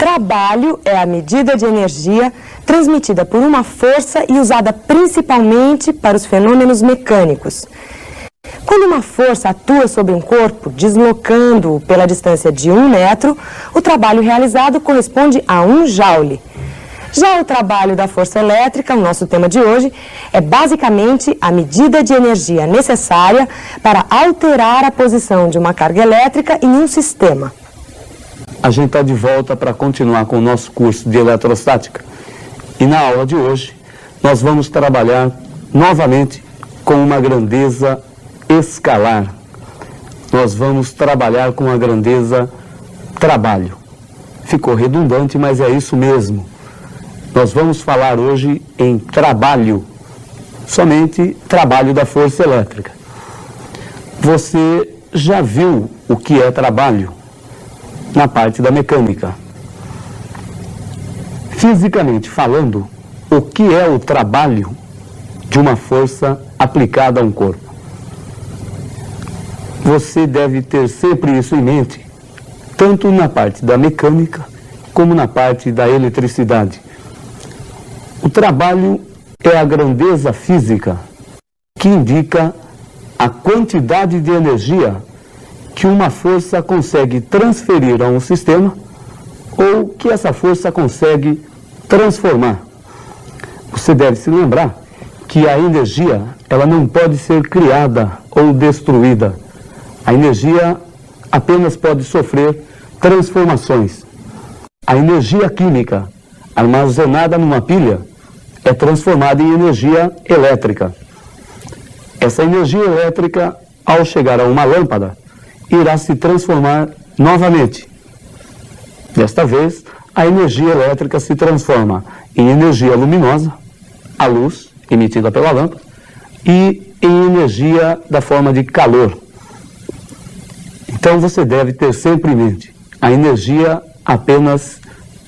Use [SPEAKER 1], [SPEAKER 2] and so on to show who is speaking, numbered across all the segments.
[SPEAKER 1] Trabalho é a medida de energia transmitida por uma força e usada principalmente para os fenômenos mecânicos. Quando uma força atua sobre um corpo, deslocando-o pela distância de 1 metro, o trabalho realizado corresponde a 1 joule. Já o trabalho da força elétrica, o nosso tema de hoje, é basicamente a medida de energia necessária para alterar a posição de uma carga elétrica em um sistema.
[SPEAKER 2] A gente está de volta para continuar com o nosso curso de eletrostática. E na aula de hoje, nós vamos trabalhar novamente com uma grandeza escalar. Nós vamos trabalhar com a grandeza trabalho. Ficou redundante, mas é isso mesmo. Nós vamos falar hoje em trabalho, somente trabalho da força elétrica. Você já viu o que é trabalho na parte da mecânica? Fisicamente falando, o que é o trabalho de uma força aplicada a um corpo? Você deve ter sempre isso em mente, tanto na parte da mecânica como na parte da eletricidade. O trabalho é a grandeza física que indica a quantidade de energia que uma força consegue transferir a um sistema ou que essa força consegue transformar. Você deve se lembrar que a energia, ela não pode ser criada ou destruída. A energia apenas pode sofrer transformações. A energia química armazenada numa pilha é transformada em energia elétrica. Essa energia elétrica, ao chegar a uma lâmpada, irá se transformar novamente. Desta vez, a energia elétrica se transforma em energia luminosa, a luz emitida pela lâmpada, e em energia da forma de calor. Então você deve ter sempre em mente, a energia apenas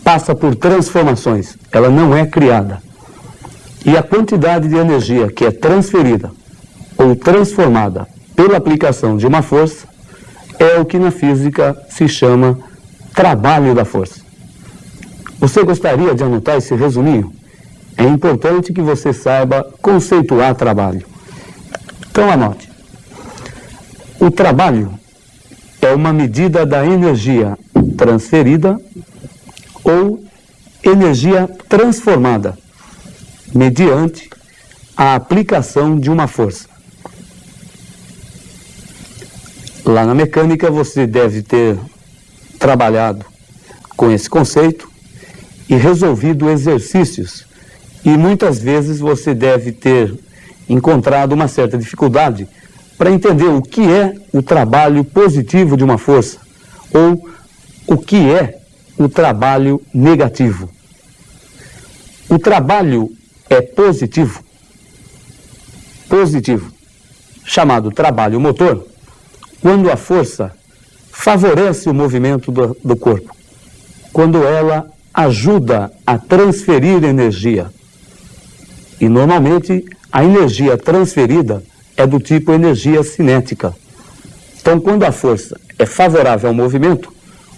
[SPEAKER 2] passa por transformações, ela não é criada. E a quantidade de energia que é transferida ou transformada pela aplicação de uma força é o que na física se chama trabalho da força. Você gostaria de anotar esse resuminho? É importante que você saiba conceituar trabalho. Então anote. O trabalho é uma medida da energia transferida ou energia transformada mediante a aplicação de uma força. Lá na mecânica você deve ter trabalhado com esse conceito e resolvido exercícios. E muitas vezes você deve ter encontrado uma certa dificuldade para entender o que é o trabalho positivo de uma força ou o que é o trabalho negativo. O trabalho é positivo, chamado trabalho motor, quando a força favorece o movimento do corpo, quando ela ajuda a transferir energia. E normalmente a energia transferida é do tipo energia cinética. Então, quando a força é favorável ao movimento,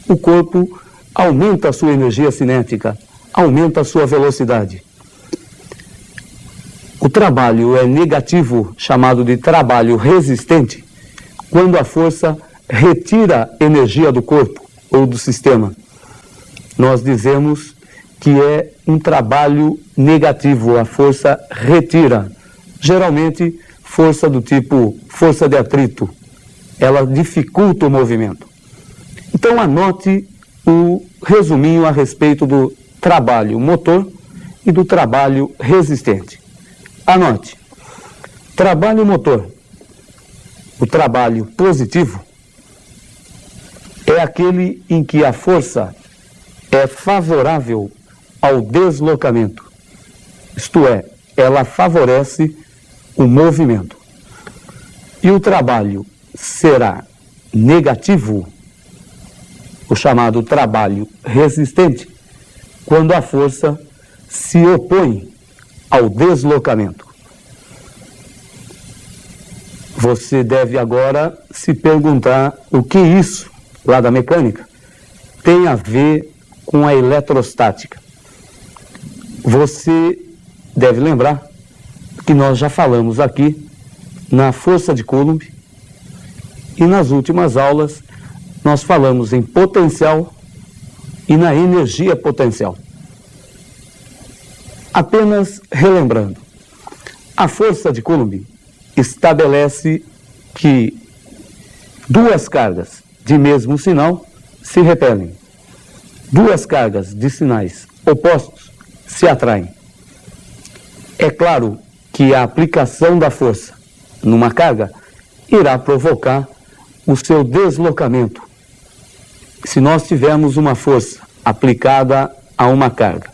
[SPEAKER 2] o corpo aumenta a sua energia cinética, aumenta a sua velocidade. O trabalho é negativo, chamado de trabalho resistente, quando a força retira energia do corpo ou do sistema. Nós dizemos que é um trabalho negativo, a força retira. Geralmente, força do tipo força de atrito. Ela dificulta o movimento. Então, anote o resuminho a respeito do trabalho motor e do trabalho resistente. Anote. Trabalho motor. O trabalho positivo é aquele em que a força é favorável ao deslocamento. Isto é, ela favorece o movimento. E o trabalho será negativo, o chamado trabalho resistente, quando a força se opõe ao deslocamento. Você deve agora se perguntar o que isso, lá da mecânica, tem a ver com a eletrostática. Você deve lembrar que nós já falamos aqui na força de Coulomb e nas últimas aulas nós falamos em potencial e na energia potencial. Apenas relembrando, a força de Coulomb estabelece que duas cargas de mesmo sinal se repelem. Duas cargas de sinais opostos se atraem. É claro que a aplicação da força numa carga irá provocar o seu deslocamento. Se nós tivermos uma força aplicada a uma carga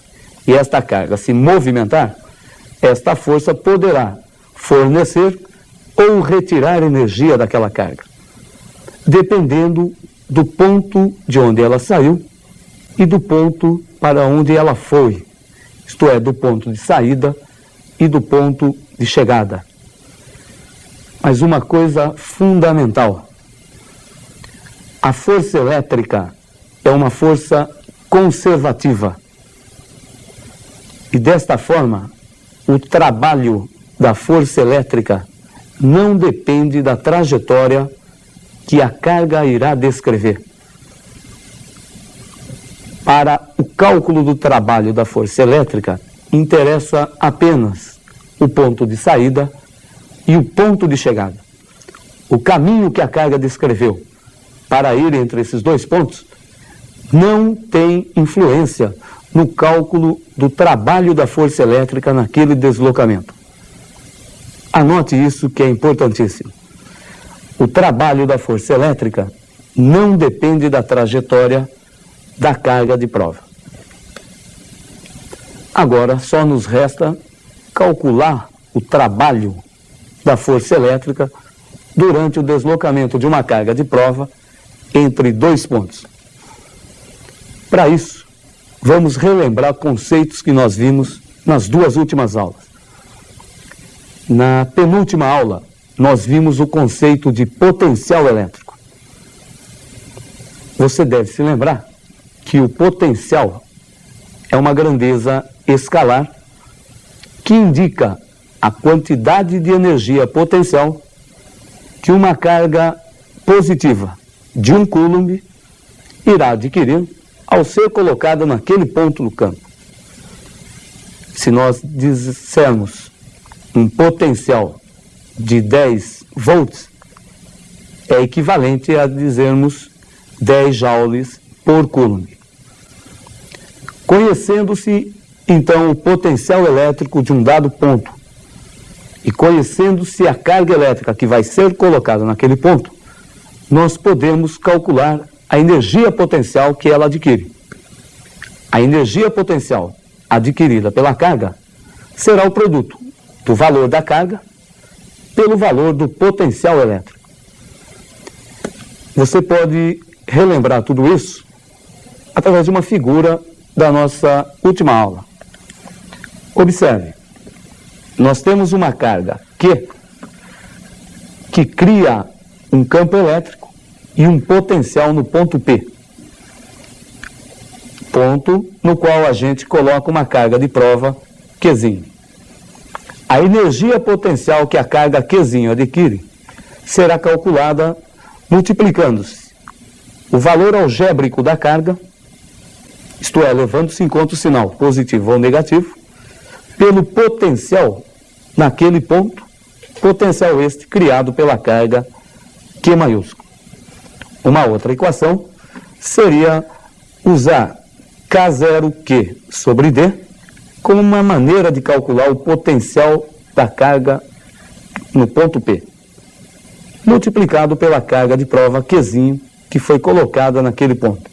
[SPEAKER 2] e esta carga se movimentar, esta força poderá fornecer ou retirar energia daquela carga, dependendo do ponto de onde ela saiu e do ponto para onde ela foi, isto é, do ponto de saída e do ponto de chegada. Mas uma coisa fundamental: a força elétrica é uma força conservativa. E desta forma, o trabalho da força elétrica não depende da trajetória que a carga irá descrever. Para o cálculo do trabalho da força elétrica, interessa apenas o ponto de saída e o ponto de chegada. O caminho que a carga descreveu para ir entre esses dois pontos não tem influência no cálculo do trabalho da força elétrica naquele deslocamento. Anote isso, que é importantíssimo. O trabalho da força elétrica não depende da trajetória da carga de prova. Agora, só nos resta calcular o trabalho da força elétrica durante o deslocamento de uma carga de prova entre dois pontos. Para isso, vamos relembrar conceitos que nós vimos nas duas últimas aulas. Na penúltima aula, nós vimos o conceito de potencial elétrico. Você deve se lembrar que o potencial é uma grandeza escalar que indica a quantidade de energia potencial que uma carga positiva de 1 Coulomb irá adquirir ao ser colocada naquele ponto do campo. Se nós dissermos um potencial de 10 volts, é equivalente a dizermos 10 joules por Coulomb. Conhecendo-se, então, o potencial elétrico de um dado ponto e conhecendo-se a carga elétrica que vai ser colocada naquele ponto, nós podemos calcular a energia potencial que ela adquire. A energia potencial adquirida pela carga será o produto do valor da carga pelo valor do potencial elétrico. Você pode relembrar tudo isso através de uma figura da nossa última aula. Observe, nós temos uma carga que cria um campo elétrico e um potencial no ponto P. Ponto no qual a gente coloca uma carga de prova Qzinho. A energia potencial que a carga Qzinho adquire será calculada multiplicando-se o valor algébrico da carga, isto é, levando-se em conta o sinal positivo ou negativo, pelo potencial naquele ponto, potencial este criado pela carga Q maiúsculo. Uma outra equação seria usar K0Q sobre D como uma maneira de calcular o potencial da carga no ponto P, multiplicado pela carga de prova Qzinho que foi colocada naquele ponto.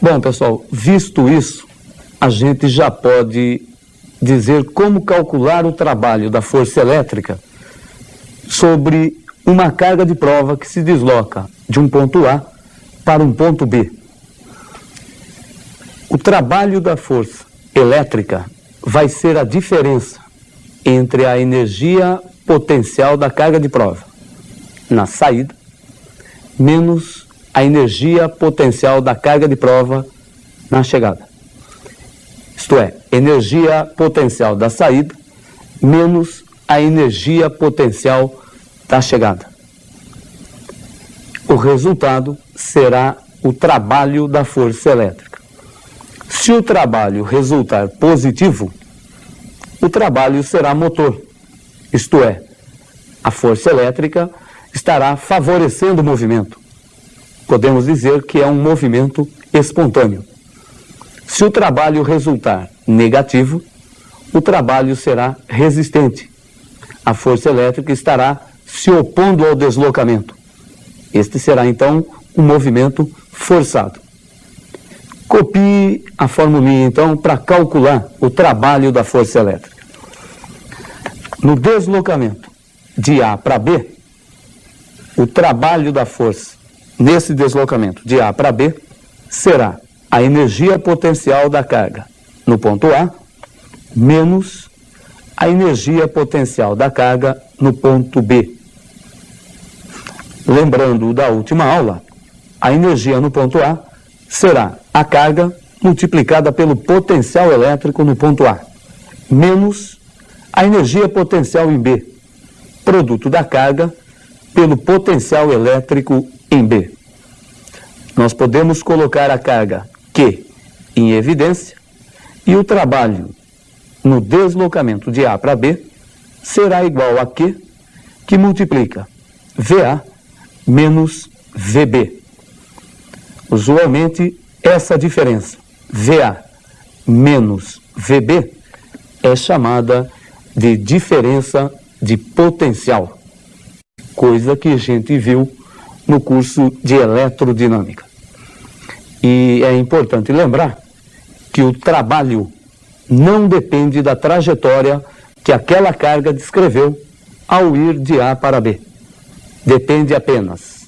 [SPEAKER 2] Bom, pessoal, visto isso, a gente já pode dizer como calcular o trabalho da força elétrica sobre uma carga de prova que se desloca de um ponto A para um ponto B. O trabalho da força elétrica vai ser a diferença entre a energia potencial da carga de prova na saída menos a energia potencial da carga de prova na chegada. Isto é, energia potencial da saída menos a energia potencial da chegada. O resultado será o trabalho da força elétrica. Se o trabalho resultar positivo, o trabalho será motor. Isto é, a força elétrica estará favorecendo o movimento. Podemos dizer que é um movimento espontâneo. Se o trabalho resultar negativo, o trabalho será resistente. A força elétrica estará se opondo ao deslocamento. Este será, então, um movimento forçado. Copie a formulinha, então, para calcular o trabalho da força elétrica. No deslocamento de A para B, o trabalho da força nesse deslocamento de A para B será a energia potencial da carga no ponto A menos a energia potencial da carga no ponto B. Lembrando da última aula, a energia no ponto A será a carga multiplicada pelo potencial elétrico no ponto A, menos a energia potencial em B, produto da carga pelo potencial elétrico em B. Nós podemos colocar a carga Q em evidência e o trabalho no deslocamento de A para B será igual a Q, que multiplica VA menos VB. Usualmente, essa diferença, VA menos VB, é chamada de diferença de potencial, coisa que a gente viu no curso de eletrodinâmica. E é importante lembrar que o trabalho não depende da trajetória que aquela carga descreveu ao ir de A para B. Depende apenas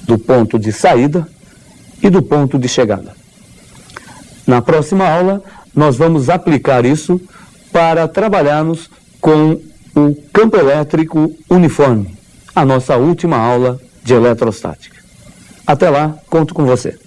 [SPEAKER 2] do ponto de saída e do ponto de chegada. Na próxima aula, nós vamos aplicar isso para trabalharmos com o campo elétrico uniforme, a nossa última aula de eletrostática. Até lá, conto com você.